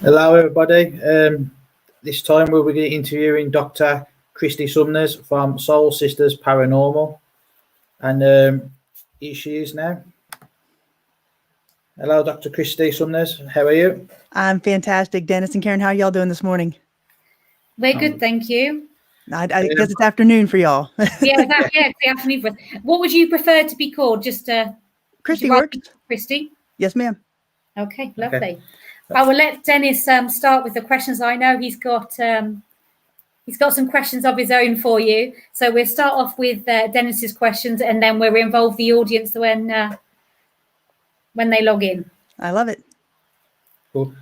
Hello, everybody. This time we'll be interviewing Dr. Kristy Sumner from Soul Sisters Paranormal, and here she is now. Hello, Dr. Kristy Sumner. How are you? I'm fantastic, Dennis and Karen. How are y'all doing this morning? We're good, thank you. I guess it's afternoon for y'all. Yeah, it's the afternoon for us. What would you prefer to be called? Just Kristy works. Kristy? Yes, ma'am. Okay, lovely. Okay. I will let Dennis start with the questions. I know he's got some questions of his own for you. So we'll start off with Dennis's questions, and then we'll involve the audience when they log in. I love it. Cool.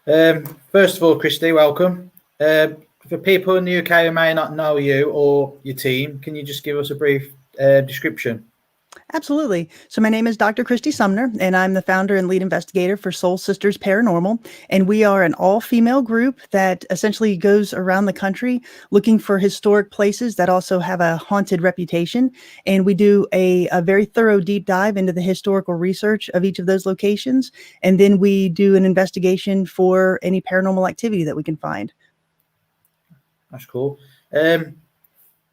First of all, Kristy, welcome. For people in the UK who may not know you or your team, can you just give us a brief description? Absolutely. So my name is Dr. Kristy Sumner, and I'm the founder and lead investigator for Soul Sisters Paranormal. And we are an all-female group that essentially goes around the country looking for historic places that also have a haunted reputation. And we do a very thorough deep dive into the historical research of each of those locations. And then we do an investigation for any paranormal activity that we can find. That's cool.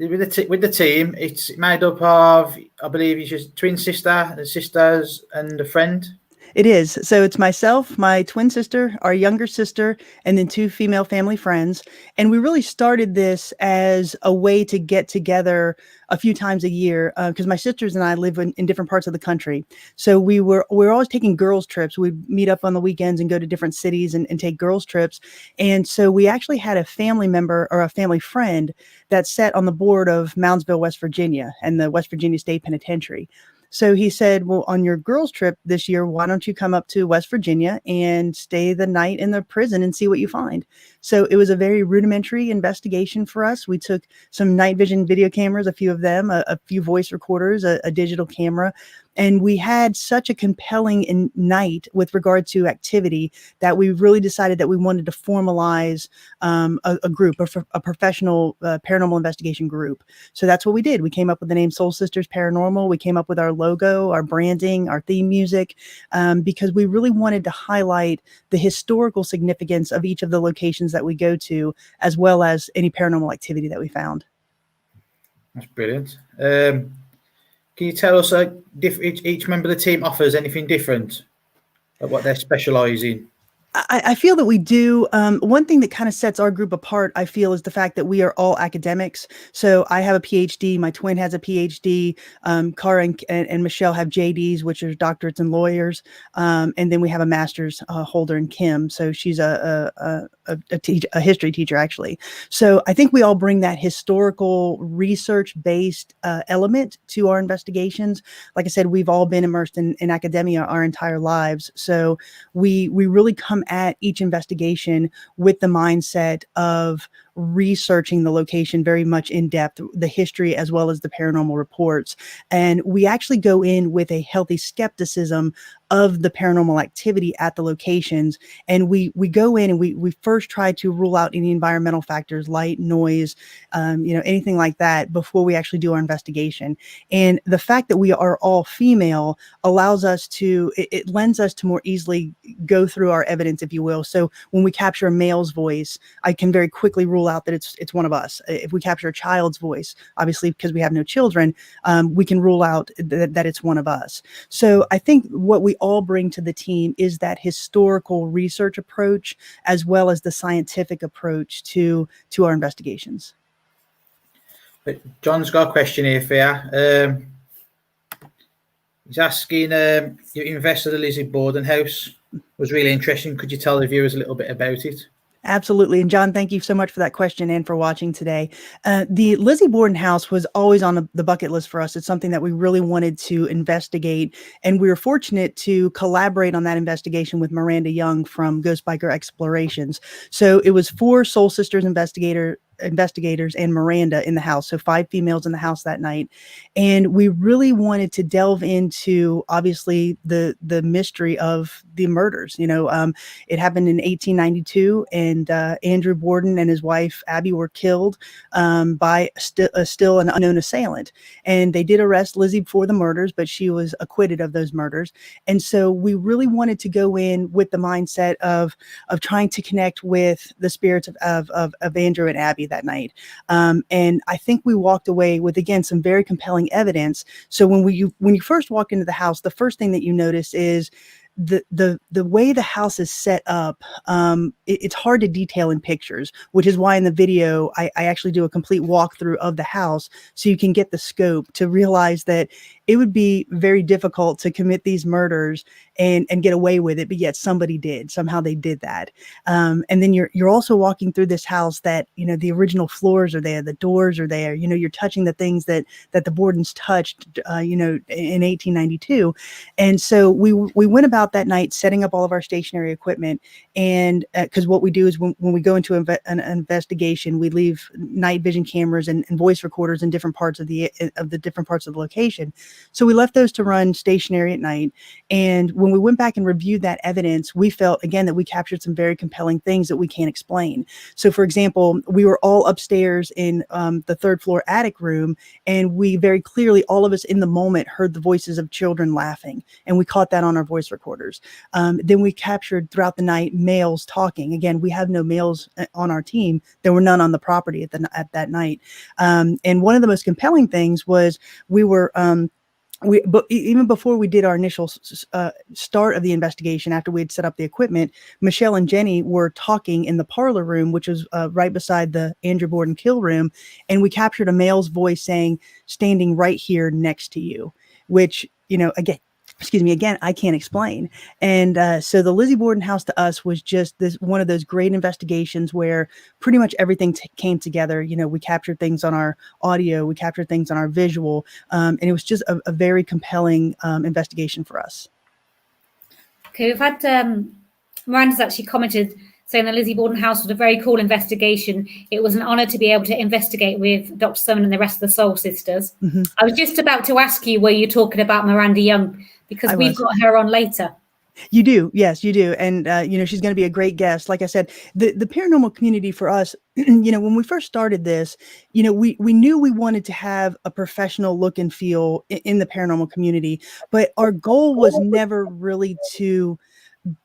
With the team, it's made up of, I believe, it's just twin sisters, and a friend. It is. So it's myself, my twin sister, our younger sister, and then two female family friends. And we really started this as a way to get together a few times a year because my sisters and I live in different parts of the country. So we're always taking girls' trips. We'd meet up on the weekends and go to different cities and take girls' trips. And so we actually had a family member or a family friend that sat on the board of Moundsville, West Virginia, and the West Virginia State Penitentiary. So he said, well, on your girls' trip this year, why don't you come up to West Virginia and stay the night in the prison and see what you find? So it was a very rudimentary investigation for us. We took some night vision video cameras, a few of them, a few voice recorders, a digital camera. And we had such a compelling night with regard to activity that we really decided that we wanted to formalize a group, a professional paranormal investigation group. So that's what we did. We came up with the name Soul Sisters Paranormal. We came up with our logo, our branding, our theme music, because we really wanted to highlight the historical significance of each of the locations that we go to, as well as any paranormal activity that we found. That's brilliant. Can you tell us each member of the team offers anything different at what they specialize in? I feel that we do. One thing that kind of sets our group apart, I feel, is the fact that we are all academics. So I have a PhD. My twin has a PhD. Cara and Michelle have JDs, which are doctorates and lawyers. And then we have a master's holder in Kim. So she's a history teacher, actually. So I think we all bring that historical research-based element to our investigations. Like I said, we've all been immersed in academia our entire lives. So we really come at each investigation with the mindset of researching the location very much in depth, the history as well as the paranormal reports. And we actually go in with a healthy skepticism of the paranormal activity at the locations. And we go in and we first try to rule out any environmental factors, light, noise, anything like that before we actually do our investigation. And the fact that we are all female allows us to, it lends us to more easily go through our evidence, if you will. So when we capture a male's voice, I can very quickly rule out that it's one of us. If we capture a child's voice, obviously because we have no children, we can rule out that it's one of us. So I think what we all bring to the team is that historical research approach as well as the scientific approach to our investigations. But John's got a question here for you. He's asking, you invested in the Lizzie Borden House. It was really interesting. Could you tell the viewers a little bit about it? Absolutely. And John, thank you so much for that question and for watching today. The Lizzie Borden House was always on the bucket list for us. It's something that we really wanted to investigate. And we were fortunate to collaborate on that investigation with Miranda Young from Ghost Biker Explorations. So it was 4 Soul Sisters investigators and Miranda in the house. So 5 females in the house that night. And we really wanted to delve into, obviously, the mystery of the murders. It happened in 1892, and Andrew Borden and his wife, Abby, were killed by still an unknown assailant. And they did arrest Lizzie for the murders, but she was acquitted of those murders. And so we really wanted to go in with the mindset of trying to connect with the spirits of Andrew and Abby that night. And I think we walked away with, again, some very compelling evidence. So when you first walk into the house, the first thing that you notice is the way the house is set up. It's hard to detail in pictures, which is why in the video I actually do a complete walkthrough of the house, so you can get the scope to realize that it would be very difficult to commit these murders and get away with it, but yet somebody did. Somehow they did that. And then you're also walking through this house that, the original floors are there, the doors are there. You're touching the things that the Bordens touched, in 1892. And so we went about that night setting up all of our stationary equipment. And because what we do is when we go into an investigation, we leave night vision cameras and voice recorders in different parts of the different parts of the location. So we left those to run stationary at night. And when we went back and reviewed that evidence, we felt, again, that we captured some very compelling things that we can't explain. So, for example, we were all upstairs in the 3rd floor attic room, and we very clearly, all of us in the moment, heard the voices of children laughing, and we caught that on our voice recorders. Then we captured throughout the night males talking. Again, we have no males on our team. There were none on the property at that night. And one of the most compelling things was but even before we did our initial start of the investigation, after we had set up the equipment, Michelle and Jenny were talking in the parlor room, which was right beside the Andrew Borden kill room. And we captured a male's voice saying, "Standing right here next to you," which, again, I can't explain. And so the Lizzie Borden house to us was just one of those great investigations where pretty much everything came together. We captured things on our audio, we captured things on our visual, and it was just a very compelling investigation for us. Okay, we've had Miranda's actually commented saying the Lizzie Borden house was a very cool investigation. It was an honor to be able to investigate with Dr. Sumner and the rest of the Soul Sisters. Mm-hmm. I was just about to ask you, were you talking about Miranda Young? Because we've got her on later. You do. Yes, you do. And, she's going to be a great guest. Like I said, the paranormal community for us, when we first started this, we knew we wanted to have a professional look and feel in the paranormal community, but our goal was never really to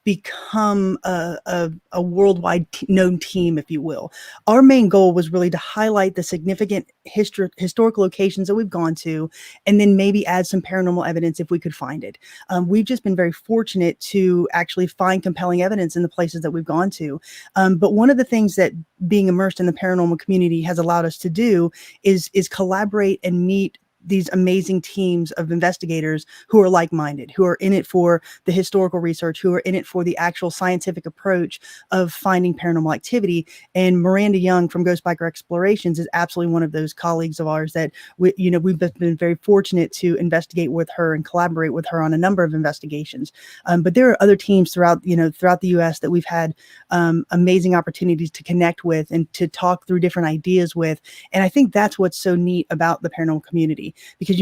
become a worldwide known team, if you will. Our main goal was really to highlight the significant historical locations that we've gone to, and then maybe add some paranormal evidence if we could find it. We've just been very fortunate to actually find compelling evidence in the places that we've gone to. But one of the things that being immersed in the paranormal community has allowed us to do is collaborate and meet these amazing teams of investigators who are like-minded, who are in it for the historical research, who are in it for the actual scientific approach of finding paranormal activity. And Miranda Young from Ghost Biker Explorations is absolutely one of those colleagues of ours that we've been very fortunate to investigate with her and collaborate with her on a number of investigations. But there are other teams throughout the U.S. that we've had amazing opportunities to connect with and to talk through different ideas with. And I think that's what's so neat about the paranormal community. Because,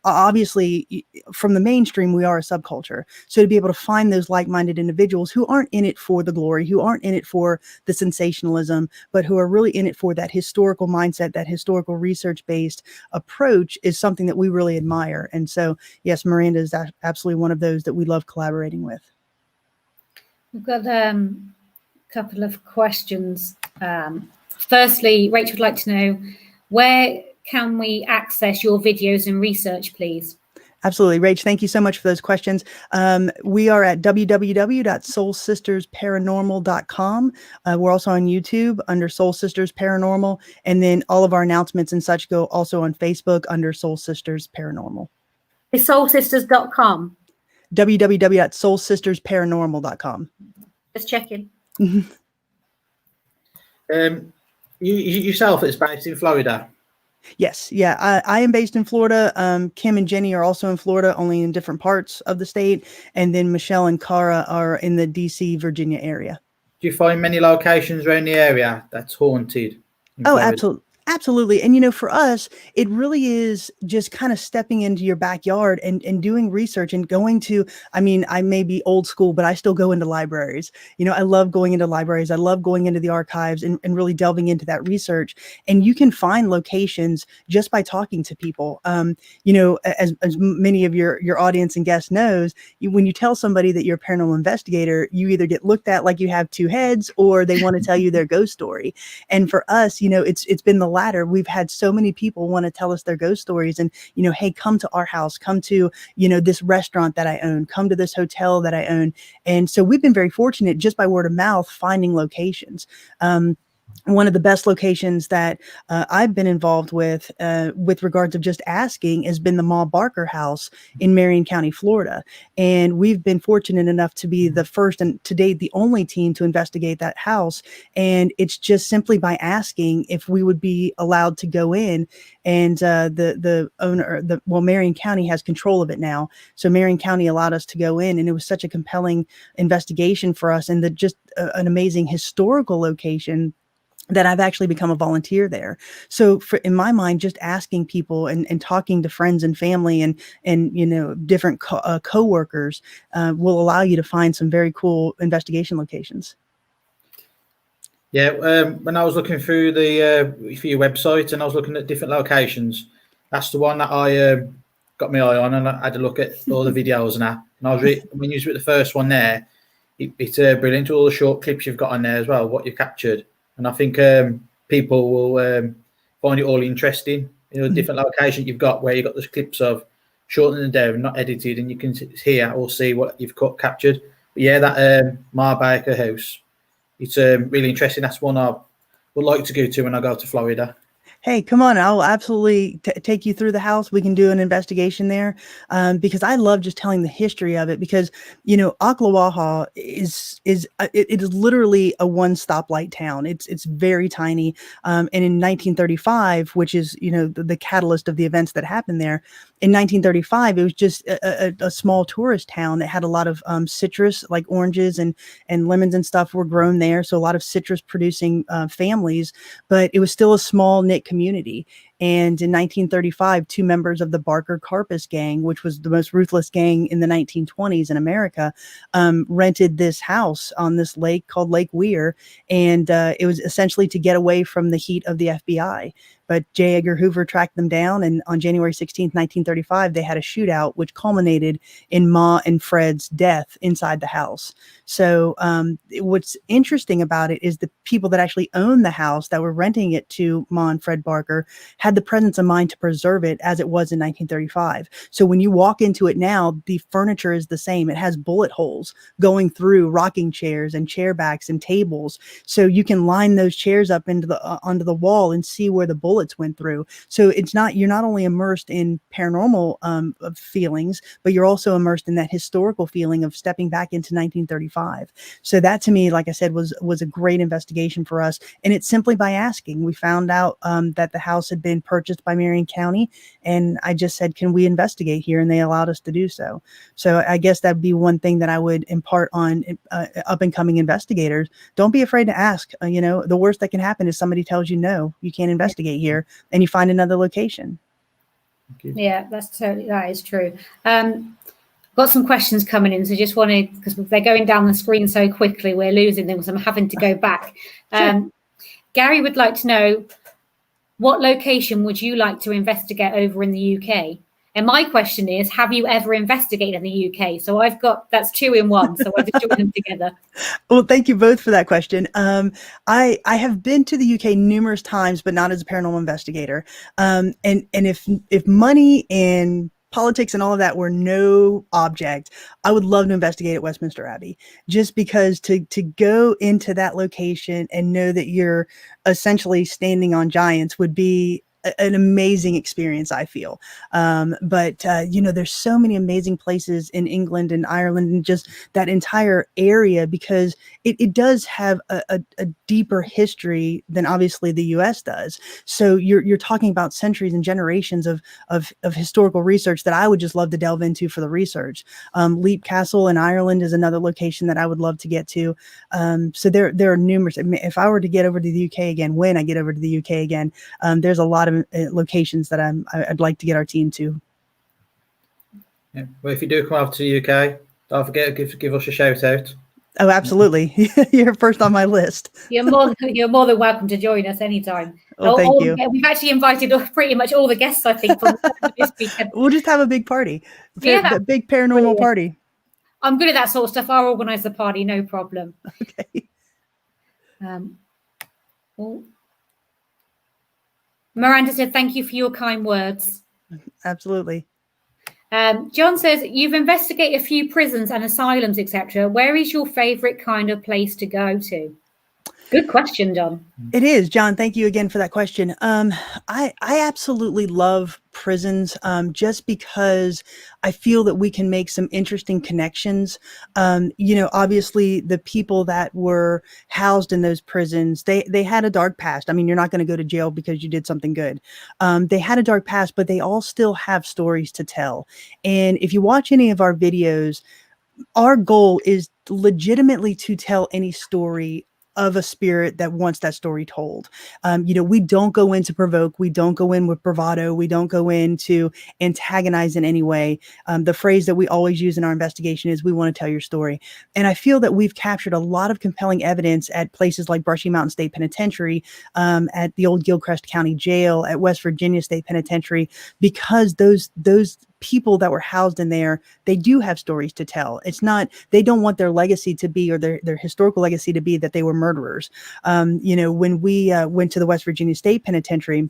obviously from the mainstream, we are a subculture. So to be able to find those like-minded individuals who aren't in it for the glory, who aren't in it for the sensationalism, but who are really in it for that historical mindset, that historical research-based approach is something that we really admire. And so, yes, Miranda is absolutely one of those that we love collaborating with. We've got a couple of questions. Firstly, Rachel would like to know, where can we access your videos and research, please? Absolutely, Rach. Thank you so much for those questions. We are at www.soulsistersparanormal.com. We're also on YouTube under Soul Sisters Paranormal. And then all of our announcements and such go also on Facebook under Soul Sisters Paranormal. It's soulsisters.com. www.soulsistersparanormal.com. Just checking. You yourself is based in Florida? Yes. Yeah. I am based in Florida. Kim and Jenny are also in Florida, only in different parts of the state. And then Michelle and Cara are in the DC, Virginia area. Do you find many locations around the area that's haunted? in Oh, Florida? absolutely. Absolutely. And for us, it really is just kind of stepping into your backyard and doing research and going to, I mean, I may be old school, but I still go into libraries. I love going into libraries. I love going into the archives and really delving into that research. And you can find locations just by talking to people. As many of your audience and guests knows, when you tell somebody that you're a paranormal investigator, you either get looked at like you have two heads or they want to tell you their ghost story. And for us, it's been the latter. We've had so many people want to tell us their ghost stories and, hey, come to our house, come to, this restaurant that I own, come to this hotel that I own. And so we've been very fortunate just by word of mouth, finding locations. One of the best locations that I've been involved with regards of just asking has been the Ma Barker House in Marion County, Florida. And we've been fortunate enough to be the first and to date the only team to investigate that house. And it's just simply by asking if we would be allowed to go in. And the owner, Marion County has control of it now. So Marion County allowed us to go in, and it was such a compelling investigation for us, and just an amazing historical location that I've actually become a volunteer there. So in my mind, just asking people and talking to friends and family and different coworkers will allow you to find some very cool investigation locations. Yeah, when I was looking through for your website and I was looking at different locations, that's the one that I got my eye on, and I had a look at all the videos and that. And I was when you was the first one there, it's brilliant. All the short clips you've got on there as well, what you've captured. And I think people will find it all interesting. Different locations you've got where you've got the clips of shortened and down, not edited, and you can hear or see what you've captured. But yeah, that Ma Barker House, it's really interesting. That's one I would like to go to when I go to Florida. Hey, come on. I'll absolutely take you through the house. We can do an investigation there because I love just telling the history of it because, Ocklawaha it is literally a one stoplight town. It's very tiny. And in 1935, which is, the catalyst of the events that happened there, in 1935, it was just a small tourist town that had a lot of citrus, like oranges and lemons and stuff were grown there. So a lot of citrus producing families, but it was still a small knit community. And in 1935, two members of the Barker Carpus gang, which was the most ruthless gang in the 1920s in America, rented this house on this lake called Lake Weir. And it was essentially to get away from the heat of the FBI. But J. Edgar Hoover tracked them down, and on January 16th, 1935, they had a shootout, which culminated in Ma and Fred's death inside the house. So what's interesting about it is the people that actually owned the house that were renting it to Ma and Fred Barker had the presence of mind to preserve it as it was in 1935. So when you walk into it now, the furniture is the same. It has bullet holes going through rocking chairs and chair backs and tables. So you can line those chairs up into onto the wall and see where the bullets went through. So you're not only immersed in paranormal feelings, but you're also immersed in that historical feeling of stepping back into 1935. So that to me, like I said, was a great investigation for us. And it's simply by asking. We found out that the house had been purchased by Marion County, and I just said, can we investigate here? And they allowed us to do so. So I guess that'd be one thing that I would impart on up and coming investigators. Don't be afraid to ask. The worst that can happen is somebody tells you no, you can't investigate here, and you find another location. Yeah, that is true. Got some questions coming in, so just wanted, because they're going down the screen so quickly, we're losing them, so I'm having to go back. Sure. Gary would like to know, what location would you like to investigate over in the UK? And my question is, have you ever investigated in the UK? So that's two in one. So I've joined them together. Well, thank you both for that question. I have been to the UK numerous times, but not as a paranormal investigator. And if money and politics and all of that were no object, I would love to investigate at Westminster Abbey, just because to go into that location and know that you're essentially standing on giants would be an amazing experience, I feel. But there's so many amazing places in England and Ireland and just that entire area, because it does have a deeper history than obviously the US does. So you're talking about centuries and generations of historical research that I would just love to delve into for the research. Leap Castle in Ireland is another location that I would love to get to. So there are numerous. If I were to get over to the UK again, when I get over to the UK again, there's a lot of locations that I'd like to get our team to. Yeah. Well, if you do come over to the UK, don't forget to give us a shout out. Oh, absolutely. You're first on my list. You're more than welcome to join us anytime. Oh, thank you. We've actually invited pretty much all the guests, I think, from this weekend. We'll just have a big party. Yeah, a big paranormal party. I'm good at that sort of stuff. I'll organise the party, no problem. Okay. Miranda said, thank you for your kind words. Absolutely. John says, you've investigated a few prisons and asylums, etc. Where is your favourite kind of place to go to? Good question, John. It is, John. Thank you again for that question. I absolutely love prisons, just because I feel that we can make some interesting connections. Obviously the people that were housed in those prisons, they had a dark past. I mean, you're not going to go to jail because you did something good. They had a dark past, but they all still have stories to tell. And if you watch any of our videos, our goal is legitimately to tell any story of a spirit that wants that story told. We don't go in to provoke. We don't go in with bravado. We don't go in to antagonize in any way. The phrase that we always use in our investigation is, we want to tell your story. And I feel that we've captured a lot of compelling evidence at places like Brushy Mountain State Penitentiary, at the old Gilchrist County Jail, at West Virginia State Penitentiary, because those people that were housed in there, they do have stories to tell. It's not, they don't want their legacy to be, or their historical legacy to be, that they were murderers. When we went to the West Virginia State Penitentiary,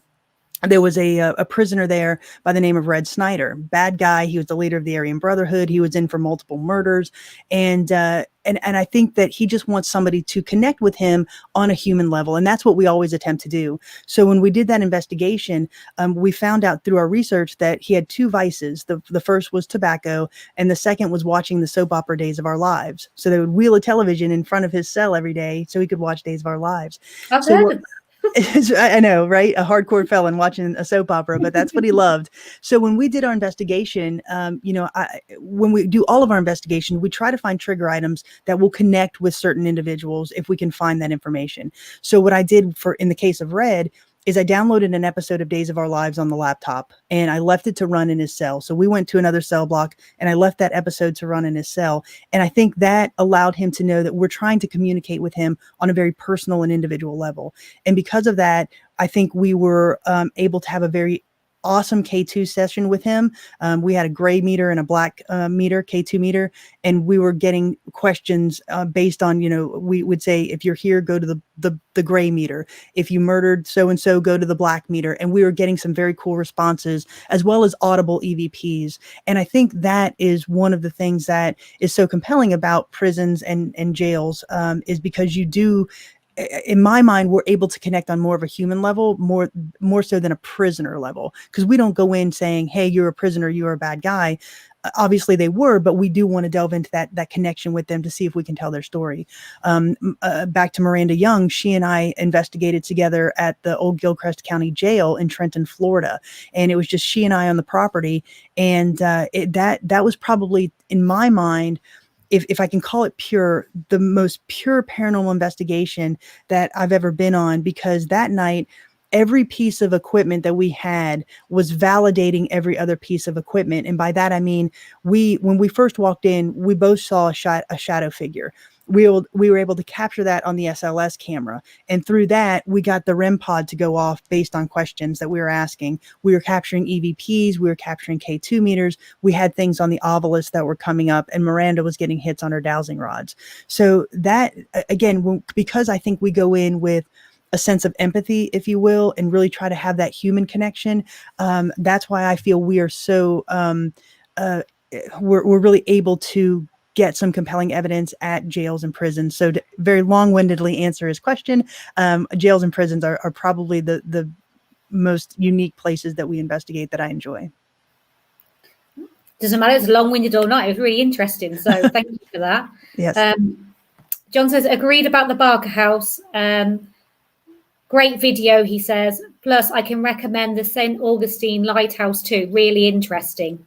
there was a prisoner there by the name of Red Snyder. Bad guy. He was the leader of the Aryan Brotherhood. He was in for multiple murders. And I think that he just wants somebody to connect with him on a human level. And that's what we always attempt to do. So when we did that investigation, we found out through our research that he had two vices. The first was tobacco, and the second was watching the soap opera Days of Our Lives. So they would wheel a television in front of his cell every day so he could watch Days of Our Lives. I know, right? A hardcore felon watching a soap opera, but that's what he loved. So when we did our investigation, when we do all of our investigation, we try to find trigger items that will connect with certain individuals if we can find that information. So what I did in the case of Red is I downloaded an episode of Days of Our Lives on the laptop, and I left it to run in his cell. So we went to another cell block, and I left that episode to run in his cell. And I think that allowed him to know that we're trying to communicate with him on a very personal and individual level. And because of that, I think we were able to have a very awesome K2 session with him. We had a gray meter and a black meter, K2 meter, and we were getting questions based on, we would say, if you're here, go to the gray meter. If you murdered so-and-so, go to the black meter. And we were getting some very cool responses, as well as audible EVPs. And I think that is one of the things that is so compelling about prisons and jails, is because you do, in my mind, we're able to connect on more of a human level, more so than a prisoner level, because we don't go in saying, hey, you're a prisoner, you're a bad guy. Obviously they were, but we do want to delve into that connection with them to see if we can tell their story. Back to Miranda Young, she and I investigated together at the old Gilchrist County Jail in Trenton, Florida. And it was just she and I on the property. And that was probably, in my mind, if I can call it pure, the most pure paranormal investigation that I've ever been on, because that night, every piece of equipment that we had was validating every other piece of equipment. And by that, I mean, when we first walked in, we both saw a shadow figure. We were able to capture that on the SLS camera. And through that, we got the REM pod to go off based on questions that we were asking. We were capturing EVPs. We were capturing K2 meters. We had things on the ovilus that were coming up, and Miranda was getting hits on her dowsing rods. So that, again, because I think we go in with a sense of empathy, if you will, and really try to have that human connection. That's why I feel we are so, we're really able to get some compelling evidence at jails and prisons. So to very long-windedly answer his question, jails and prisons are probably the most unique places that we investigate that I enjoy. Doesn't matter, it's long-winded or not. It was really interesting. So thank you for that. Yes. John says, agreed about the Barker House. Great video, he says. Plus, I can recommend the St. Augustine Lighthouse too. Really interesting.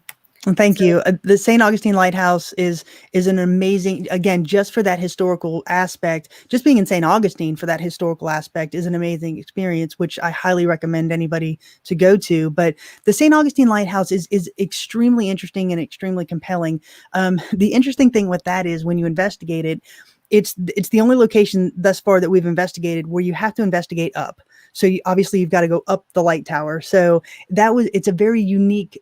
Thank you. The St. Augustine Lighthouse is an amazing, again, just for that historical aspect, just being in St. Augustine for that historical aspect is an amazing experience, which I highly recommend anybody to go to. But the St. Augustine Lighthouse is extremely interesting and extremely compelling. The interesting thing with that is when you investigate it, it's the only location thus far that we've investigated where you have to investigate up. So obviously you've got to go up the light tower. So it's a very unique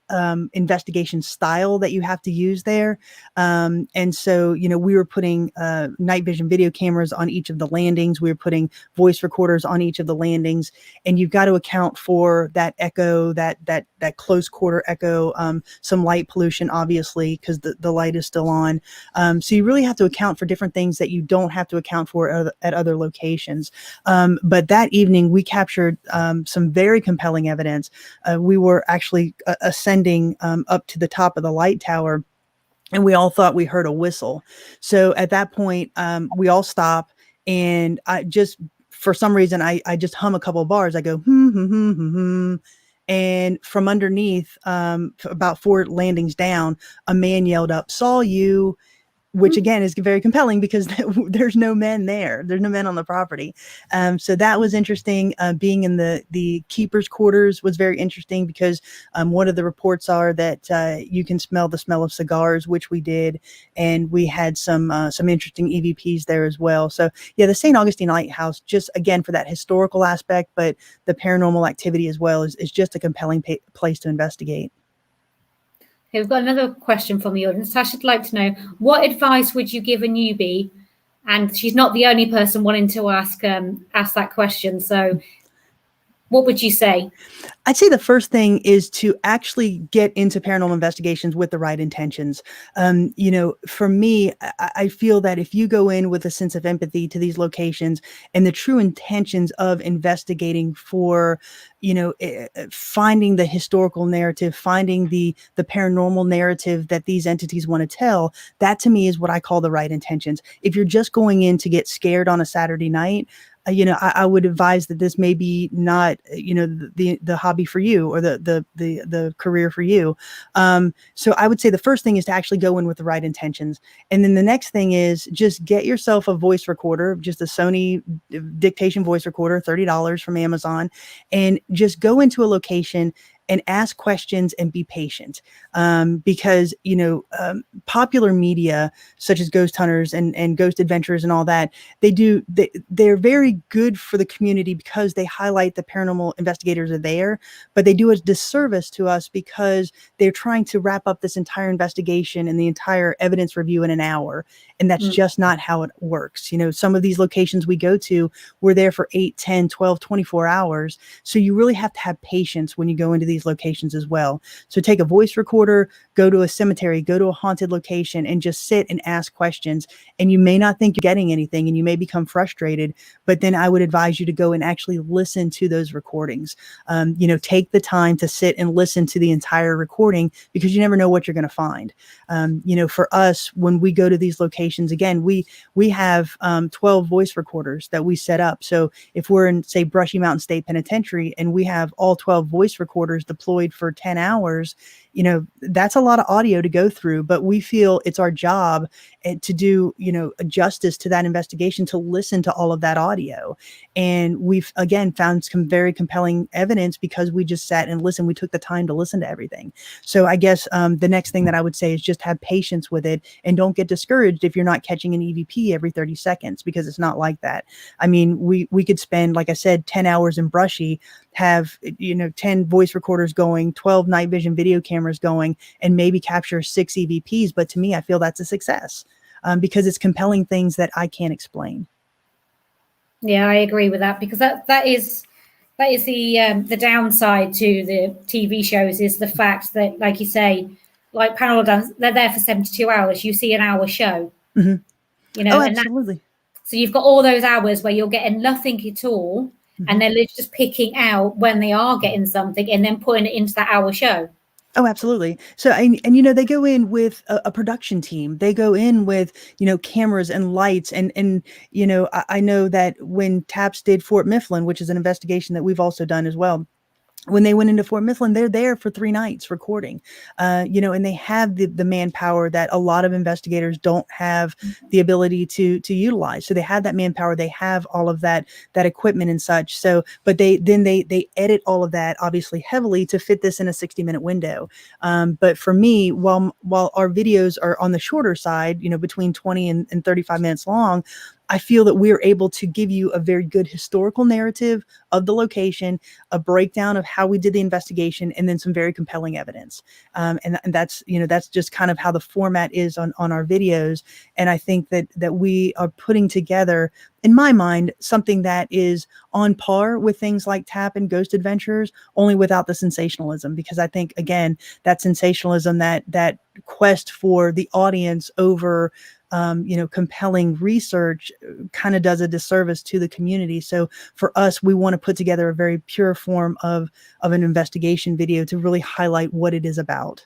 investigation style that you have to use there. And so, we were putting night vision video cameras on each of the landings. We were putting voice recorders on each of the landings, and you've got to account for that echo, that close quarter echo, some light pollution, obviously, because the light is still on. So you really have to account for different things that you don't have to account for at other locations. But that evening we captured some very compelling evidence. We were actually ascending up to the top of the light tower, and we all thought we heard a whistle. So at that point, we all stop, and for some reason, I just hum a couple of bars. I go, hmm, hmm, hmm, hmm, hmm. And from underneath, about 4 landings down, a man yelled up, "Saw you," which again is very compelling because there's no men there. There's no men on the property. So that was interesting. Being in the keeper's quarters was very interesting because one of the reports are that you can smell the smell of cigars, which we did. And we had some interesting EVPs there as well. So yeah, the St. Augustine Lighthouse, just again, for that historical aspect, but the paranormal activity as well is just a compelling place to investigate. Okay, we've got another question from the audience. Tasha'd like to know, what advice would you give a newbie? And she's not the only person wanting to ask that question. So what would you say? I'd say the first thing is to actually get into paranormal investigations with the right intentions. For me, I feel that if you go in with a sense of empathy to these locations and the true intentions of investigating for, finding the historical narrative, finding the paranormal narrative that these entities want to tell, that to me is what I call the right intentions. If you're just going in to get scared on a Saturday night, I would advise that this may be not, the hobby for you or the career for you. So I would say the first thing is to actually go in with the right intentions. And then the next thing is just get yourself a voice recorder, just a Sony dictation voice recorder, $30 from Amazon, and just go into a location and ask questions and be patient. Because, popular media such as Ghost Hunters and Ghost Adventures and all that, they're very good for the community because they highlight the paranormal investigators are there, but they do a disservice to us because they're trying to wrap up this entire investigation and the entire evidence review in an hour. And that's just not how it works. Some of these locations we go to, we're there for 8, 10, 12, 24 hours. So you really have to have patience when you go into these locations as well. So take a voice recorder, go to a cemetery, go to a haunted location, and just sit and ask questions. And you may not think you're getting anything and you may become frustrated, but then I would advise you to go and actually listen to those recordings. Take the time to sit and listen to the entire recording because you never know what you're going to find. For us, when we go to these locations, again, we have 12 voice recorders that we set up. So if we're in, say, Brushy Mountain State Penitentiary and we have all 12 voice recorders deployed for 10 hours, that's a lot of audio to go through, but we feel it's our job to do, justice to that investigation, to listen to all of that audio. And we've, again, found some very compelling evidence because we just sat and listened. We took the time to listen to everything. So I guess the next thing that I would say is just have patience with it and don't get discouraged if you're not catching an EVP every 30 seconds, because it's not like that. I mean, we could spend, like I said, 10 hours in Brushy, have 10 voice recorders going, 12 night vision video cameras going, and maybe capture 6 EVPs. But to me, I feel that's a success because it's compelling things that I can't explain. Yeah, I agree with that, because that is the downside to the TV shows, is the fact that, like you say, like Paranormal, they're there for 72 hours. You see an hour show, Oh, absolutely. So you've got all those hours where you're getting nothing at all. and they're literally just picking out when they are getting something and then putting it into that hour show. Oh, absolutely. So, and they go in with a production team. They go in with, cameras and lights. And I know that when TAPS did Fort Mifflin, which is an investigation that we've also done as well, when they went into Fort Mifflin, they're there for 3 nights recording, and they have the manpower that a lot of investigators don't have the ability to utilize. So they have that manpower, they have all of that equipment and such. So, but they edit all of that obviously heavily to fit this in a 60-minute window. But for me, while our videos are on the shorter side, between 20 and 35 minutes long, I feel that we're able to give you a very good historical narrative of the location, a breakdown of how we did the investigation, and then some very compelling evidence. And that's just kind of how the format is on our videos. And I think that we are putting together, in my mind, something that is on par with things like TAP and Ghost Adventures, only without the sensationalism. Because I think, again, that sensationalism, that quest for the audience over compelling research kind of does a disservice to the community. So for us, we want to put together a very pure form of an investigation video to really highlight what it is about.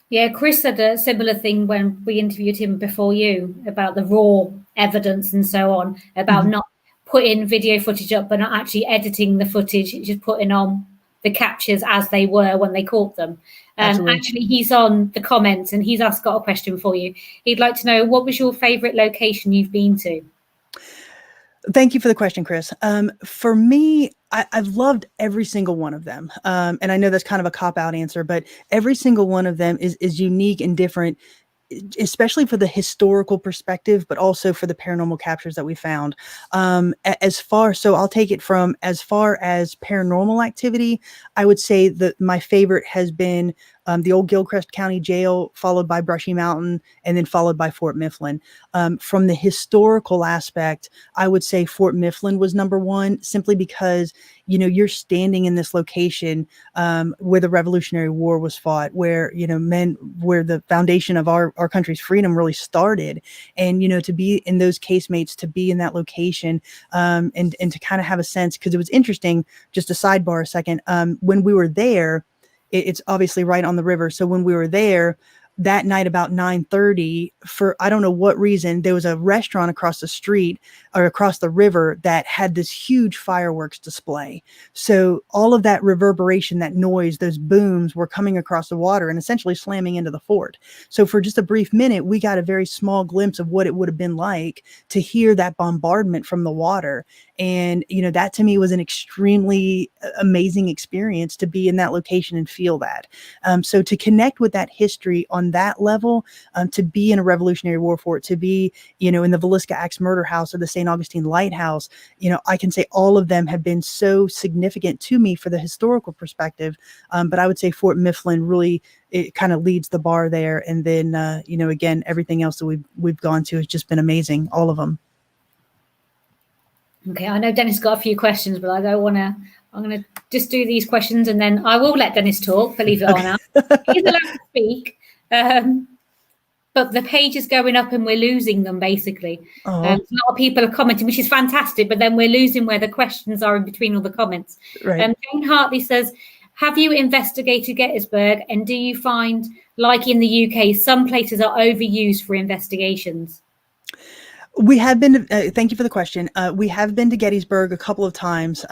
Yeah, Chris said a similar thing when we interviewed him before you about the raw evidence and so on, about not putting video footage up, but not actually editing the footage, just putting on the captures as they were when they caught them. Actually, he's on the comments and he's got a question for you. He'd like to know, what was your favorite location you've been to? Thank you for the question, Chris. For me, I've loved every single one of them. And I know that's kind of a cop-out answer, but every single one of them is unique and different, especially for the historical perspective, but also for the paranormal captures that we found. So I'll take it from as far as paranormal activity, I would say that my favorite has been the old Gilchrist County Jail, followed by Brushy Mountain, and then followed by Fort Mifflin. From the historical aspect, I would say Fort Mifflin was number one, simply because, you're standing in this location where the Revolutionary War was fought, where, where the foundation of our country's freedom really started. And, to be in those casemates, to be in that location, and to kind of have a sense, because it was interesting, just a sidebar a second, when we were there, it's obviously right on the river. So when we were there that night about 9:30, for I don't know what reason, there was a restaurant across the street or across the river that had this huge fireworks display. So all of that reverberation, that noise, those booms were coming across the water and essentially slamming into the fort. So for just a brief minute, we got a very small glimpse of what it would have been like to hear that bombardment from the water. And, that to me was an extremely amazing experience, to be in that location and feel that. So to connect with that history on that level, to be in a Revolutionary War fort, to be, in the Villisca Ax Murder House or the St. Augustine Lighthouse, I can say all of them have been so significant to me for the historical perspective. But I would say Fort Mifflin really, it kind of leads the bar there. And then, again, everything else that we've gone to has just been amazing, all of them. Okay, I know Dennis got a few questions, but I don't want to. I'm going to just do these questions, and then I will let Dennis talk. Believe it or not, he's allowed to speak. But the page is going up, and we're losing them basically. A lot of people are commenting, which is fantastic. But then we're losing where the questions are in between all the comments. Right. Jane Hartley says, "Have you investigated Gettysburg, and do you find, like in the UK, some places are overused for investigations?" We have been, thank you for the question. We have been to Gettysburg a couple of times.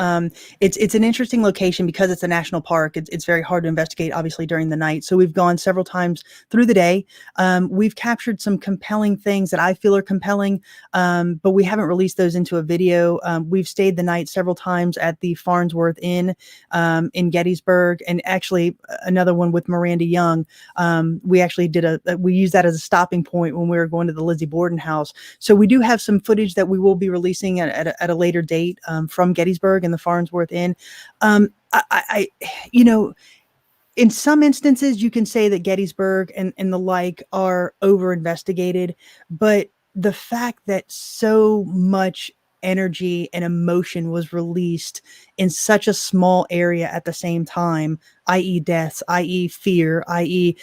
It's an interesting location because it's a national park. It's very hard to investigate, obviously, during the night. So we've gone several times through the day. We've captured some compelling things that I feel are compelling, but we haven't released those into a video. We've stayed the night several times at the Farnsworth Inn in Gettysburg, and actually another one with Miranda Young. We actually we used that as a stopping point when we were going to the Lizzie Borden House. So we do have some footage that we will be releasing at a later date from Gettysburg and the Farnsworth Inn. In some instances, you can say that Gettysburg and the like are over investigated, but the fact that so much energy and emotion was released in such a small area at the same time, i.e. deaths, i.e. fear, i.e.,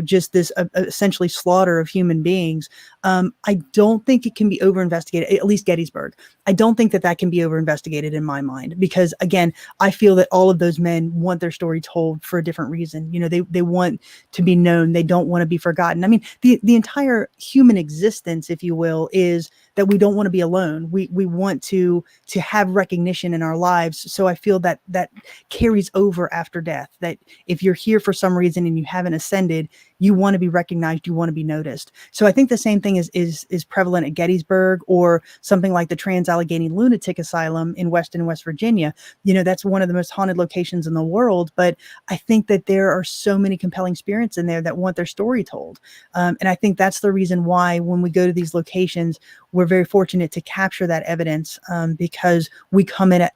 just this essentially slaughter of human beings. I don't think it can be over investigated, at least Gettysburg. I don't think that can be over investigated in my mind, because again, I feel that all of those men want their story told for a different reason. They want to be known. They don't want to be forgotten. I mean, the entire human existence, if you will, is that we don't want to be alone. We want to have recognition in our lives. So I feel that carries over after death, that if you're here for some reason and you haven't ascended, you want to be recognized, you want to be noticed. So I think the same thing is prevalent at Gettysburg, or something like the Trans Allegheny Lunatic Asylum in Weston, West Virginia. That's one of the most haunted locations in the world. But I think that there are so many compelling spirits in there that want their story told. And I think that's the reason why when we go to these locations, we're very fortunate to capture that evidence, because we come at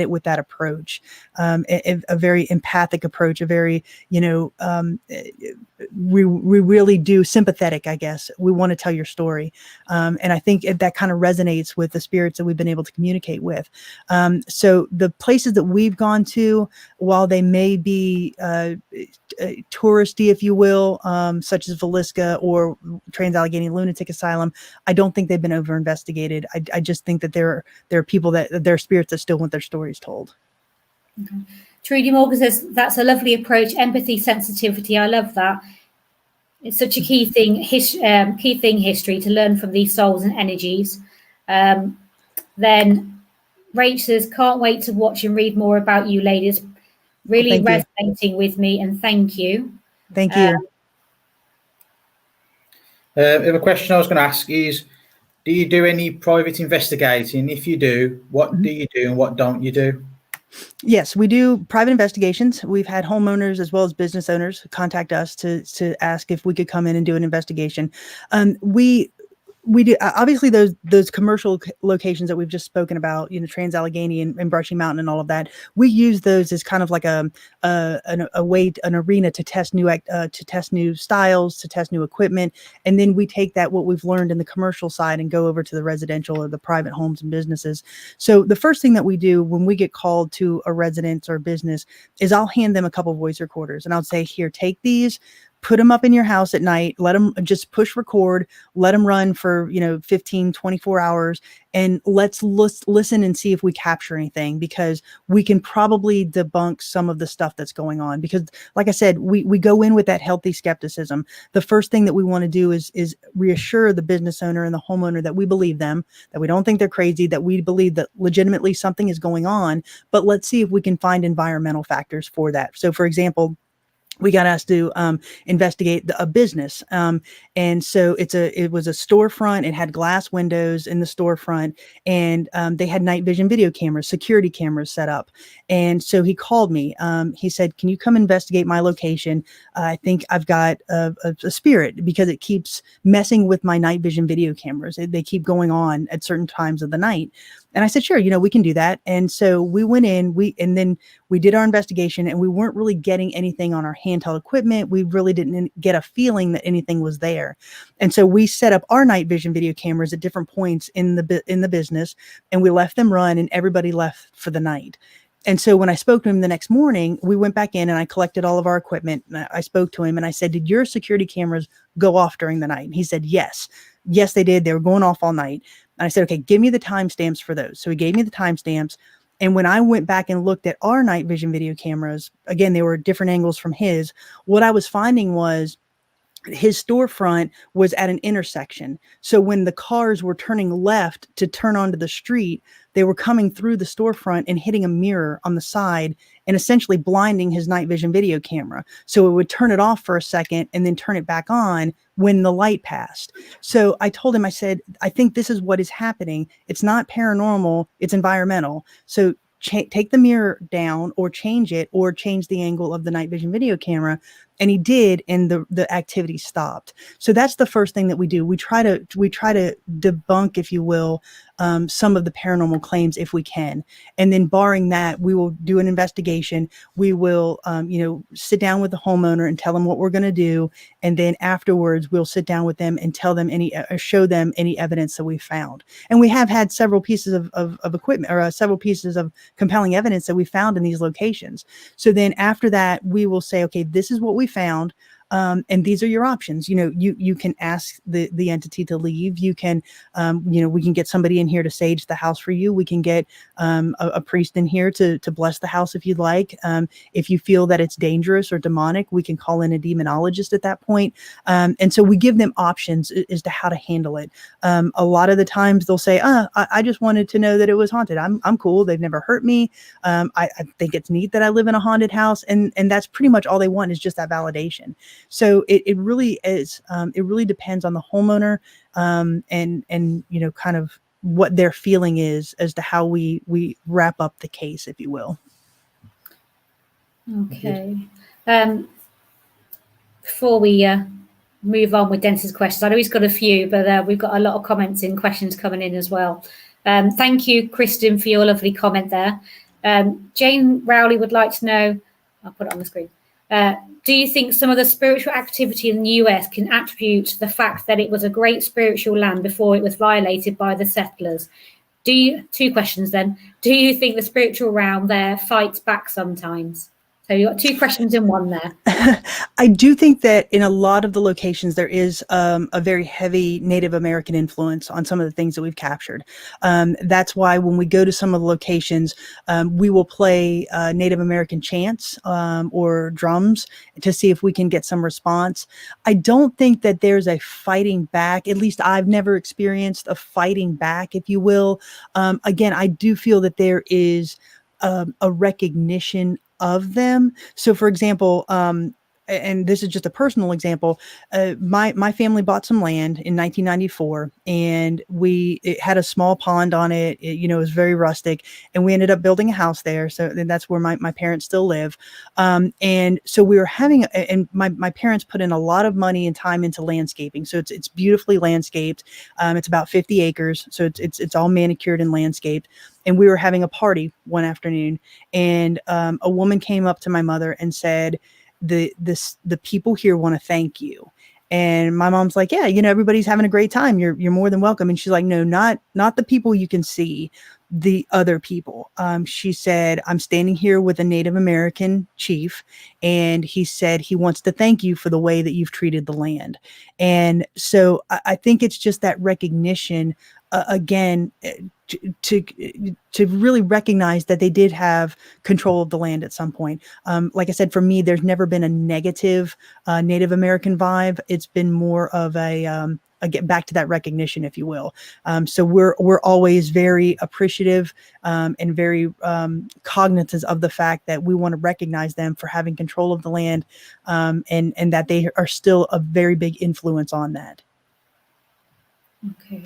it with that approach, a very empathic approach, a very, we really do sympathetic, I guess. We want to tell your story. And I think that kind of resonates with the spirits that we've been able to communicate with. So the places that we've gone to, while they may be touristy, if you will, such as Villisca or Trans Allegheny Lunatic Asylum, I don't think they've been over investigated. I just think that there are people there are spirits that still want their stories told. Okay. Trudy Morgan says that's a lovely approach. Empathy, sensitivity. I love that. It's such a key thing. History to learn from these souls and energies. Then Rach says, can't wait to watch and read more about you ladies. Really resonating with me, and thank you. Thank you. A question I was going to ask is, do you do any private investigating? If you do, what do you do and what don't you do? Yes, we do private investigations. We've had homeowners as well as business owners contact us to ask if we could come in and do an investigation. We do obviously those commercial locations that we've just spoken about, Trans Allegheny and Brushy Mountain and all of that. We use those as kind of like an arena to test new styles, to test new equipment, and then we take what we've learned in the commercial side and go over to the residential or the private homes and businesses. So the first thing that we do when we get called to a residence or business is I'll hand them a couple voice recorders, and I'll say, here, take these. Put them up in your house at night, let them just push record, let them run for, 15, 24 hours. And let's listen and see if we capture anything, because we can probably debunk some of the stuff that's going on. Because like I said, we go in with that healthy skepticism. The first thing that we want to do is reassure the business owner and the homeowner that we believe them, that we don't think they're crazy, that we believe that legitimately something is going on, but let's see if we can find environmental factors for that. So for example, we got asked to investigate a business. And so it was a storefront. It had glass windows in the storefront, and they had night vision video cameras, security cameras set up. And so he called me. He said, can you come investigate my location? I think I've got a spirit, because it keeps messing with my night vision video cameras. They keep going on at certain times of the night. And I said, sure, we can do that. And so we went in, and then we did our investigation, and we weren't really getting anything on our handheld equipment. We really didn't get a feeling that anything was there. And so we set up our night vision video cameras at different points in the business, and we left them run, and everybody left for the night. And so when I spoke to him the next morning, we went back in and I collected all of our equipment. And I spoke to him and I said, did your security cameras go off during the night? And he said, yes. Yes, they did. They were going off all night. And I said, okay, give me the timestamps for those. So he gave me the timestamps. And when I went back and looked at our night vision video cameras, again, they were different angles from his. What I was finding was his storefront was at an intersection. So when the cars were turning left to turn onto the street, they were coming through the storefront and hitting a mirror on the side and essentially blinding his night vision video camera. So it would turn it off for a second and then turn it back on when the light passed. So I told him, I said, I think this is what is happening. It's not paranormal, it's environmental. So take the mirror down or change it, or change the angle of the night vision video camera. And he did, and the activity stopped. So that's the first thing that we do. We try to debunk, if you will, some of the paranormal claims if we can. And then barring that, we will do an investigation. We will, sit down with the homeowner and tell them what we're going to do. And then afterwards, we'll sit down with them and tell them show them any evidence that we found. And we have had several pieces of equipment, or several pieces of compelling evidence that we found in these locations. So then after that, we will say, okay, this is what we found. And these are your options. You can ask the entity to leave. You can, we can get somebody in here to sage the house for you. We can get a priest in here to bless the house if you'd like. If you feel that it's dangerous or demonic, we can call in a demonologist at that point. And so we give them options as to how to handle it. A lot of the times they'll say, I just wanted to know that it was haunted. I'm cool. They've never hurt me. I think it's neat that I live in a haunted house. And that's pretty much all they want, is just that validation. So it really is, it really depends on the homeowner, and kind of what their feeling is as to how we wrap up the case, if you will. Okay. Before we move on with Dennis's questions, I know he's got a few, but we've got a lot of comments and questions coming in as well. Thank you, Kristen, for your lovely comment there. Jane Rowley would like to know, I'll put it on the screen. Do you think some of the spiritual activity in the US can attribute to the fact that it was a great spiritual land before it was violated by the settlers? Two questions then. Do you think the spiritual realm there fights back sometimes? So you've got two questions in one there. I do think that in a lot of the locations, there is a very heavy Native American influence on some of the things that we've captured. That's why when we go to some of the locations, we will play Native American chants or drums to see if we can get some response. I don't think that there's a fighting back. At least I've never experienced a fighting back, if you will. Again, I do feel that there is a recognition of them. So for example, and this is just a personal example, my family bought some land in 1994, and it had a small pond on it. It was very rustic, and we ended up building a house there. So that's where my parents still live. And so we were and my parents put in a lot of money and time into landscaping. So it's beautifully landscaped. It's about 50 acres. So it's all manicured and landscaped. And we were having a party one afternoon, and a woman came up to my mother and said, the people here want to thank you. And my mom's like, yeah, everybody's having a great time. You're more than welcome. And she's like, no, not the people you can see, the other people. She said, I'm standing here with a Native American chief, and he said he wants to thank you for the way that you've treated the land. And so I think it's just that recognition, again, to really recognize that they did have control of the land at some point. Like I said, for me, there's never been a negative Native American vibe. It's been more of a get back to that recognition, if you will. So we're always very appreciative and very cognizant of the fact that we want to recognize them for having control of the land, and that they are still a very big influence on that. Okay.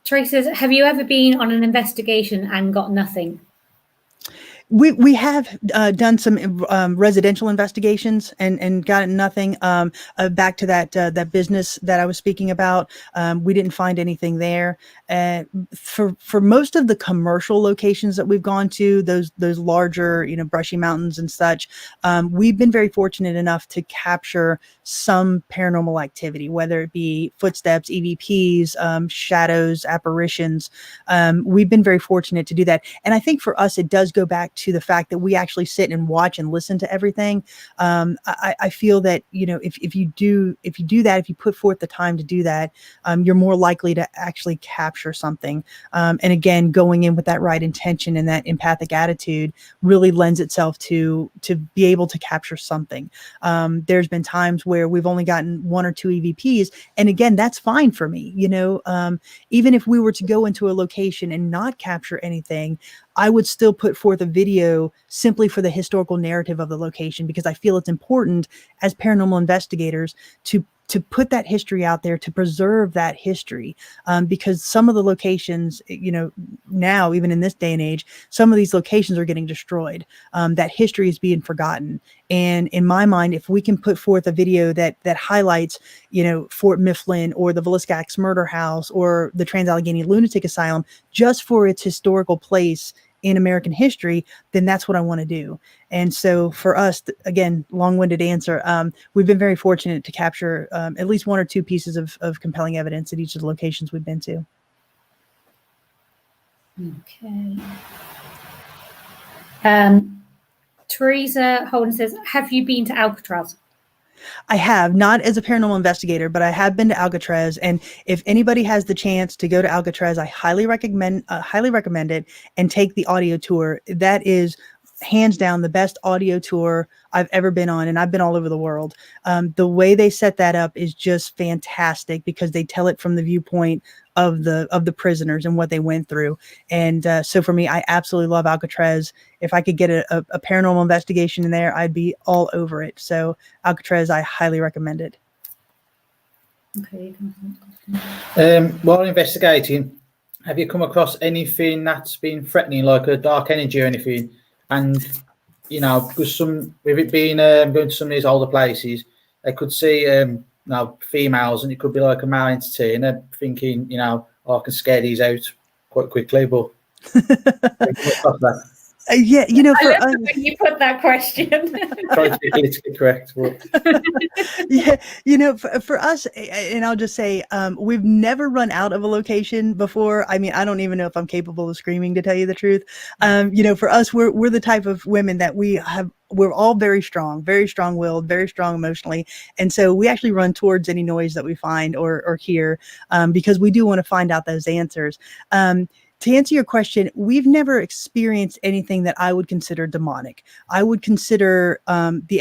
Tracy says, have you ever been on an investigation and got nothing? We have done some residential investigations and gotten nothing. Back to that business that I was speaking about, we didn't find anything there. For most of the commercial locations that we've gone to, those larger, Brushy Mountains and such, we've been very fortunate enough to capture some paranormal activity, whether it be footsteps, EVPs, shadows, apparitions. We've been very fortunate to do that. And I think for us, it does go back to the fact that we actually sit and watch and listen to everything. I feel that, if you do that, if you put forth the time to do that, you're more likely to actually capture something. And again, going in with that right intention and that empathic attitude really lends itself to be able to capture something. There's been times where we've only gotten one or two EVPs. And again, that's fine for me. Even if we were to go into a location and not capture anything, I would still put forth a video simply for the historical narrative of the location, because I feel it's important as paranormal investigators to to put that history out there, to preserve that history, because some of the locations, now even in this day and age, some of these locations are getting destroyed. That history is being forgotten. And in my mind, if we can put forth a video that highlights, Fort Mifflin or the Villisca Ax Murder House or the Trans Allegheny Lunatic Asylum, just for its historical place in American history, then that's what I want to do. And so for us, again, long-winded answer, we've been very fortunate to capture at least one or two pieces of compelling evidence at each of the locations we've been to. Okay. Teresa Holden says, have you been to Alcatraz? I have, not as a paranormal investigator, but I have been to Alcatraz. And if anybody has the chance to go to Alcatraz, I highly recommend it, and take the audio tour. That is hands down the best audio tour I've ever been on, and I've been all over the world. The way they set that up is just fantastic, because they tell it from the viewpoint of the prisoners and what they went through. And so for me, I absolutely love Alcatraz. If I could get a paranormal investigation in there, I'd be all over it. So Alcatraz, I highly recommend it. Okay. While investigating, have you come across anything that's been threatening, like a dark energy or anything? And because with it being going to some of these older places, they could see females, and it could be like a male entity, and they're thinking, I can scare these out quite quickly. But yeah, I love the way you put that question. Try to be politically correct. But. Yeah, for us, and I'll just say, we've never run out of a location before. I mean, I don't even know if I'm capable of screaming, to tell you the truth. For us, we're the type of women that we're all very strong-willed, very strong emotionally. And so we actually run towards any noise that we find or hear, because we do want to find out those answers. To answer your question, we've never experienced anything that I would consider demonic. I would consider some of the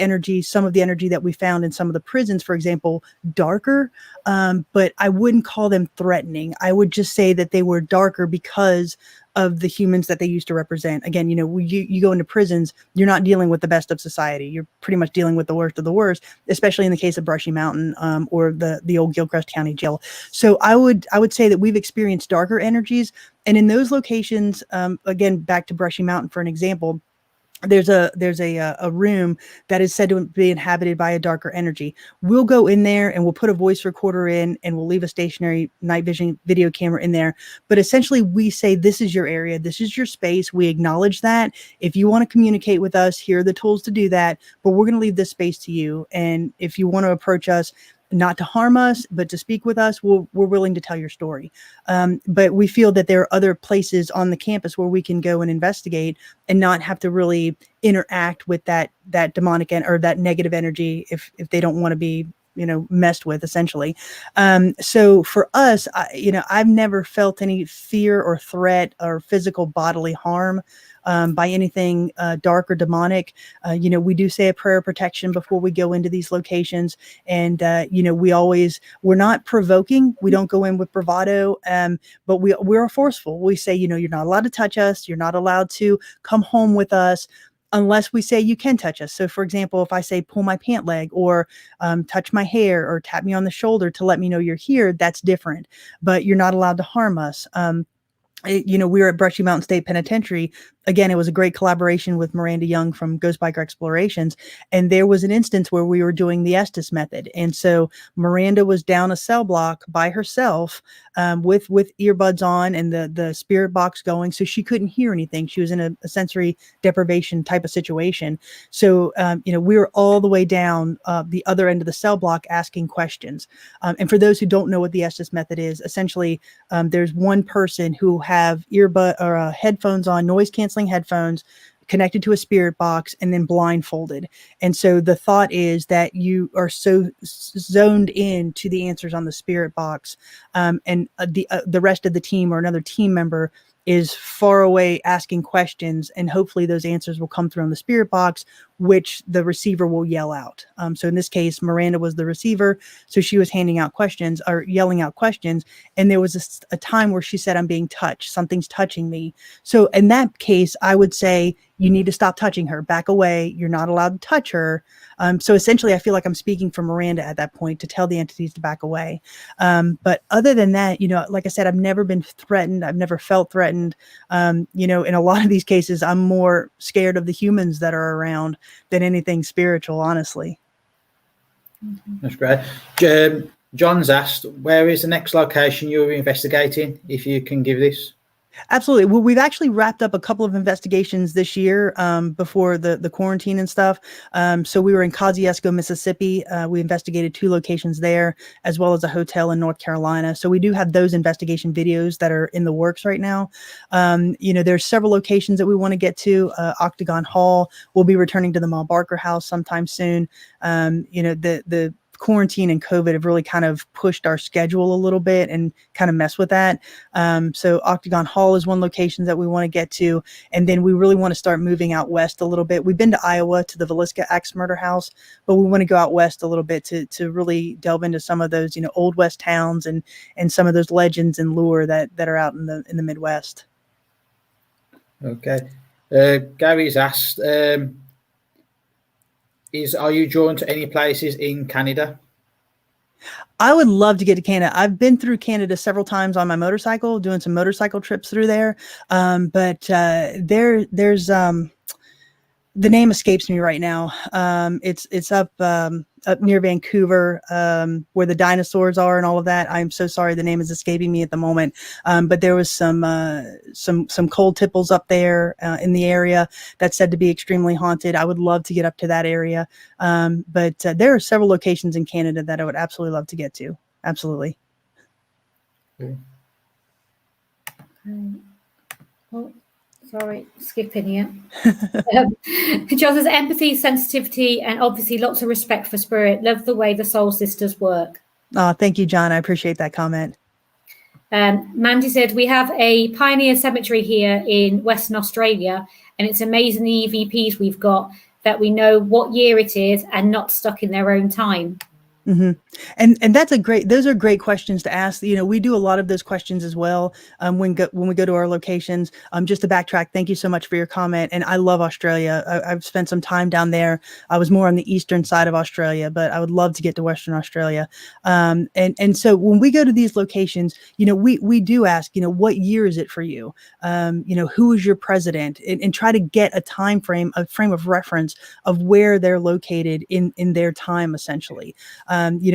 energy that we found in some of the prisons, for example, darker, but I wouldn't call them threatening. I would just say that they were darker because of the humans that they used to represent. Again, you go into prisons, you're not dealing with the best of society. You're pretty much dealing with the worst of the worst, especially in the case of Brushy Mountain or the old Gilchrist County Jail. So I would say that we've experienced darker energies. And in those locations, again, back to Brushy Mountain for an example, there's a room that is said to be inhabited by a darker energy. We'll go in there and we'll put a voice recorder in, and we'll leave a stationary night vision video camera in there. But essentially we say, this is your area, this is your space. We acknowledge that. If you want to communicate with us, here are the tools to do that, but we're going to leave this space to you. And if you want to approach us, not to harm us, but to speak with us, we're willing to tell your story. But we feel that there are other places on the campus where we can go and investigate and not have to really interact with that demonic or that negative energy if they don't want to be messed with, essentially. So for us, I've never felt any fear or threat or physical bodily harm by anything dark or demonic. We do say a prayer of protection before we go into these locations. And, we're not provoking. We don't go in with bravado, but we're forceful. We say, you're not allowed to touch us. You're not allowed to come home with us unless we say you can touch us. So for example, if I say pull my pant leg or touch my hair or tap me on the shoulder to let me know you're here, that's different, but you're not allowed to harm us. We were at Brushy Mountain State Penitentiary. Again, it was a great collaboration with Miranda Young from Ghost Biker Explorations. And there was an instance where we were doing the Estes method. And so Miranda was down a cell block by herself with earbuds on and the spirit box going. So she couldn't hear anything. She was in a sensory deprivation type of situation. So, we were all the way down the other end of the cell block asking questions. And for those who don't know what the Estes method is, essentially, there's one person who have earbud or headphones on, noise canceling headphones, connected to a spirit box, and then blindfolded. And so the thought is that you are so zoned in to the answers on the spirit box, and the rest of the team or another team member is far away asking questions, and hopefully those answers will come through on the spirit box which the receiver will yell out. So in this case, Miranda was the receiver. So she was handing out questions or yelling out questions. And there was a time where she said, I'm being touched. Something's touching me. So in that case, I would say, you need to stop touching her, back away. You're not allowed to touch her. So essentially, I feel like I'm speaking for Miranda at that point to tell the entities to back away. But other than that, like I said, I've never been threatened. I've never felt threatened. In a lot of these cases, I'm more scared of the humans that are around than anything spiritual, honestly. That's great. John's asked, where is the next location you're investigating, if you can give this? Absolutely. Well, we've actually wrapped up a couple of investigations this year before the quarantine and stuff. So we were in Kosciuszko, Mississippi. We investigated 2 locations there, as well as a hotel in North Carolina. So we do have those investigation videos that are in the works right now. There's several locations that we want to get to. Octagon Hall. We'll be returning to the Ma Barker House sometime soon. The quarantine and COVID have really kind of pushed our schedule a little bit and kind of mess with that. So Octagon Hall is one location that we want to get to. And then we really want to start moving out west a little bit. We've been to Iowa to the Villisca Ax Murder House, but we want to go out west a little bit to really delve into some of those, old West towns and some of those legends and lore that are out in the Midwest. Okay. Gary's asked, are you drawn to any places in Canada? I would love to get to Canada. I've been through Canada several times on my motorcycle, doing some motorcycle trips through there. But there's the name escapes me right now. It's up near Vancouver, where the dinosaurs are and all of that. I'm so sorry, the name is escaping me at the moment. But there was some cold tipples up there in the area that's said to be extremely haunted. I would love to get up to that area. But there are several locations in Canada that I would absolutely love to get to. Absolutely. Okay. Oh, sorry, skipping here. John says empathy, sensitivity, and obviously lots of respect for spirit. Love the way the Soul Sisters work. Oh, thank you, John. I appreciate that comment. Mandy said, we have a pioneer cemetery here in Western Australia, and it's amazing the EVPs we've got that we know what year it is and not stuck in their own time. Mm-hmm. And those are great questions to ask. We do a lot of those questions as well when we go to our locations. Just to backtrack, thank you so much for your comment. And I love Australia. I've spent some time down there. I was more on the eastern side of Australia, but I would love to get to Western Australia. And so when we go to these locations, we do ask, what year is it for you? Who is your president? And try to get a frame of reference of where they're located in their time, essentially.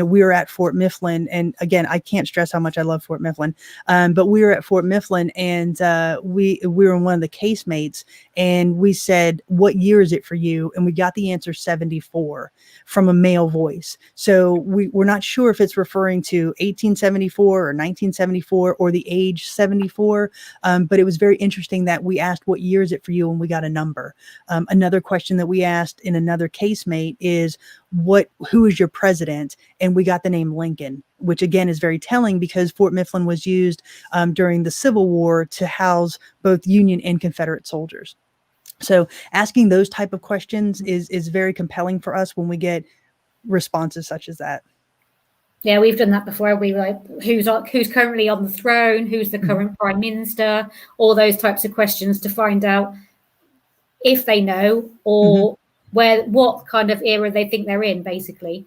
We were at Fort Mifflin, and again, I can't stress how much I love Fort Mifflin. But we were at Fort Mifflin, and we were in one of the casemates, and we said, "What year is it for you?" And we got the answer 74 from a male voice. So we're not sure if it's referring to 1874 or 1974 or the age 74. But it was very interesting that we asked, "What year is it for you?" and we got a number. Another question that we asked in another casemate is, who is your president? And we got the name Lincoln, which again is very telling because Fort Mifflin was used during the Civil War to house both Union and Confederate soldiers. So asking those type of questions is very compelling for us when we get responses such as that. Yeah, we've done that before. We were like, who's currently on the throne? Who's the current prime minister? All those types of questions to find out if they know or what kind of era they think they're in, basically.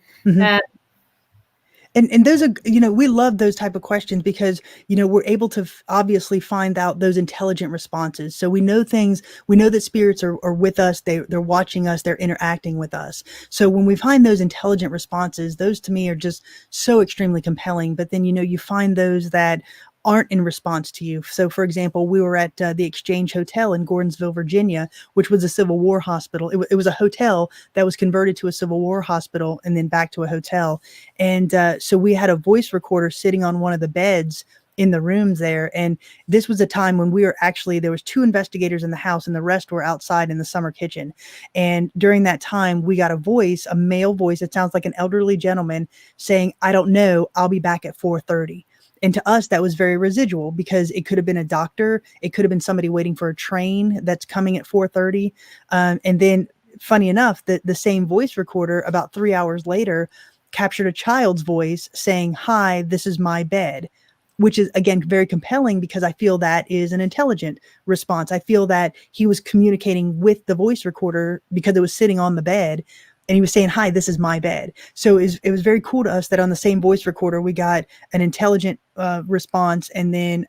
And those are, we love those type of questions because, we're able to obviously find out those intelligent responses. So we know that spirits are with us. They're watching us. They're interacting with us. So when we find those intelligent responses, those to me are just so extremely compelling. But then, you find those that aren't in response to you. So, for example, we were at the Exchange Hotel in Gordonsville, Virginia, which was a Civil War hospital. It was a hotel that was converted to a Civil War hospital and then back to a hotel. And so we had a voice recorder sitting on one of the beds in the rooms there. And this was a time when there was 2 investigators in the house and the rest were outside in the summer kitchen. And during that time, we got a male voice. It sounds like an elderly gentleman saying, "I don't know, I'll be back at 4:30. And to us, that was very residual because it could have been a doctor. It could have been somebody waiting for a train that's coming at 4:30. And then funny enough, that the same voice recorder about 3 hours later captured a child's voice saying, "Hi, this is my bed," which is, again, very compelling because I feel that is an intelligent response. I feel that he was communicating with the voice recorder because it was sitting on the bed, and he was saying, "Hi, this is my bed." So it was very cool to us that on the same voice recorder, we got an intelligent response and then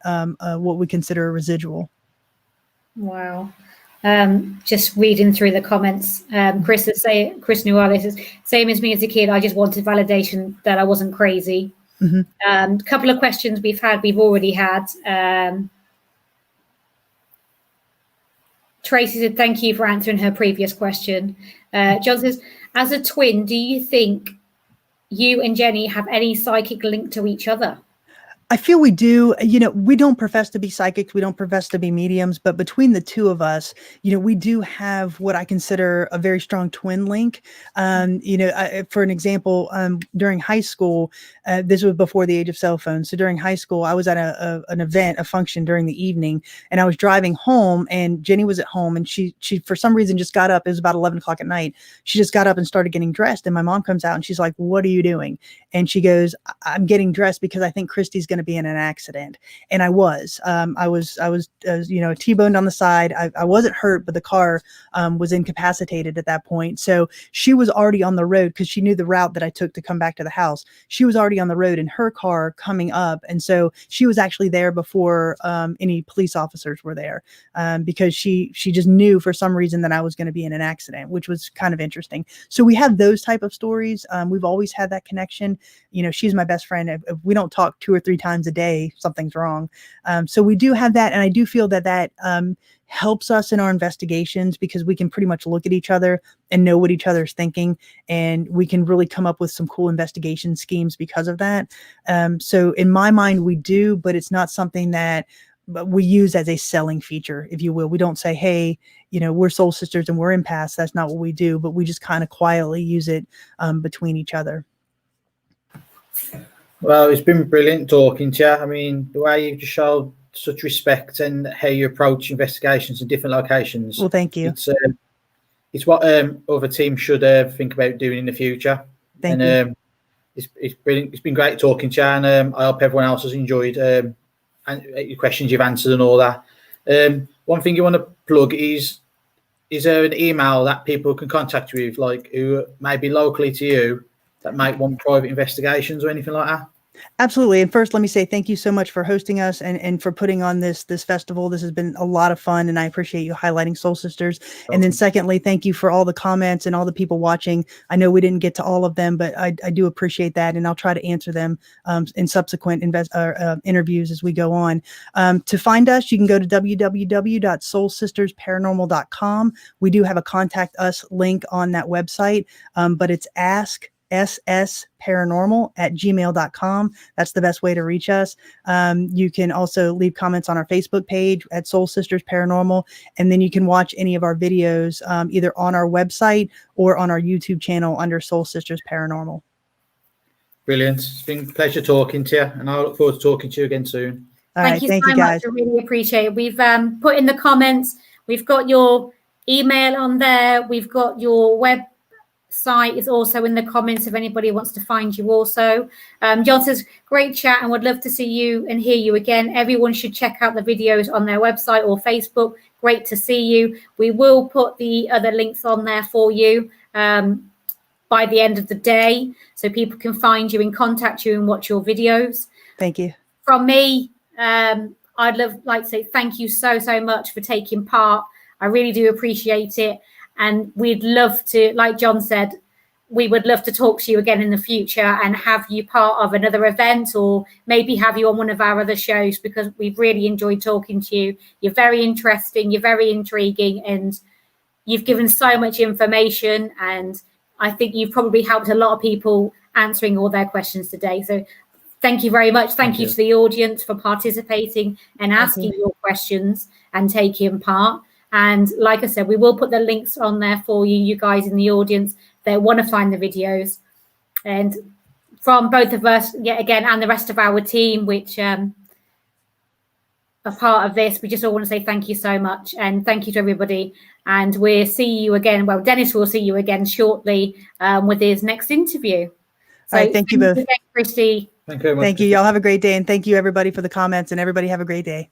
what we consider a residual. Wow. Just reading through the comments. Chris Noir, this is same as me as a kid. I just wanted validation that I wasn't crazy. A couple of questions we've already had. Tracy said, thank you for answering her previous question. John says, as a twin, do you think you and Jenny have any psychic link to each other? I feel we do. You know, we don't profess to be psychics. We don't profess to be mediums, but between the two of us, you know, we do have what I consider a very strong twin link. You know, for an example, during high school, this was before the age of cell phones. So during high school, I was at an event, a function during the evening, and I was driving home, and Jenny was at home, and she for some reason just got up. It was about 11 o'clock at night. She just got up and started getting dressed, and my mom comes out and she's like, "What are you doing?" And she goes, "I'm getting dressed because I think Kristy's going to be in an accident." And I was you know, T-boned on the side. I wasn't hurt, but the car was incapacitated at that point. So she was already on the road because she knew the route that I took to come back to the house. She was already on the road in her car coming up. And so she was actually there before any police officers were there because she just knew for some reason that I was going to be in an accident, which was kind of interesting. So we have those type of stories. We've always had that connection. You know, she's my best friend. If we don't talk 2 or 3 times a day, something's wrong. So we do have that. And I do feel that helps us in our investigations because we can pretty much look at each other and know what each other's thinking. And we can really come up with some cool investigation schemes because of that. So in my mind, we do, but it's not something that we use as a selling feature, if you will. We don't say, hey, you know, we're soul sisters and we're empaths. That's not what we do, but we just kind of quietly use it between each other. Well, it's been brilliant talking to you. I mean, the way you've just showed such respect and how you approach investigations in different locations. Well, thank you. It's what other teams should think about doing in the future. Thank you. It's brilliant. It's been great talking to you, and I hope everyone else has enjoyed your questions you've answered and all that. One thing you want to plug is there an email that people can contact you with, like who may be locally to you that might want private investigations or anything like that? Absolutely. And first, let me say thank you so much for hosting us and for putting on this festival. This has been a lot of fun, and I appreciate you highlighting Soul Sisters. And then secondly, thank you for all the comments and all the people watching. I know we didn't get to all of them, but I do appreciate that, and I'll try to answer them in subsequent interviews as we go on. To find us, you can go to www.soulsistersparanormal.com. We do have a contact us link on that website, but it's sssparanormal@gmail.com. That's the best way to reach us. You can also leave comments on our Facebook page at Soul Sisters Paranormal, and then you can watch any of our videos either on our website or on our YouTube channel under Soul Sisters Paranormal. Brilliant. It's been a pleasure talking to you, and I look forward to talking to you again soon. Thank you so much. I really appreciate it. We've put in the comments, we've got your email on there, we've got your website is also in the comments if anybody wants to find you also. John says, great chat and would love to see you and hear you again. Everyone should check out the videos on their website or Facebook. Great to see you. We will put the other links on there for you by the end of the day so people can find you and contact you and watch your videos. Thank you. From me, I'd like to say thank you so much for taking part. I really do appreciate it. And we'd love to, like John said, we would love to talk to you again in the future and have you part of another event or maybe have you on one of our other shows because we've really enjoyed talking to you. You're very interesting, you're very intriguing, and you've given so much information. And I think you've probably helped a lot of people answering all their questions today. So thank you very much. Thank you to the audience for participating and asking your questions and taking part. And like I said, we will put the links on there for you guys in the audience that want to find the videos. And from both of us, yet again, and the rest of our team, which a part of this. We just all want to say thank you so much, and thank you to everybody. And we'll see you again. Well, Dennis will see you again shortly with his next interview. So all right, thank you both. Kristy. Thank you very much. Thank you. Y'all have a great day, and thank you everybody for the comments, and everybody have a great day.